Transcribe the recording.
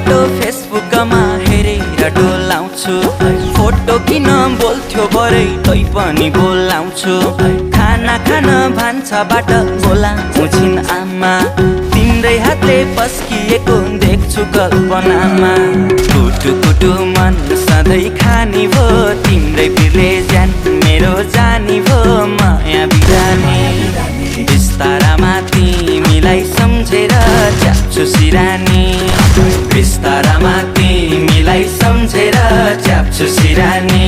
photo फेसबुकमा हेरेर डोलाउँछु photo किन बोल्थ्यो बरै तै पनि बोलाउँछु खाना खान भान्साबाट बोलाउँछु छिन् आमा तिम्रै हातले पस्किएको देख्छु कल्पनामा कुटु कुटु मन सधैँ खानी भो तिम्रै बिरले ज्यान मेरो जानी भो माया बिरानी बिस्तारामा तिमीलाई सम्झेर च्याप्छु सिरानी बिस्तारामा तिमीलाई सम्झेर च्याप्छु सिरानी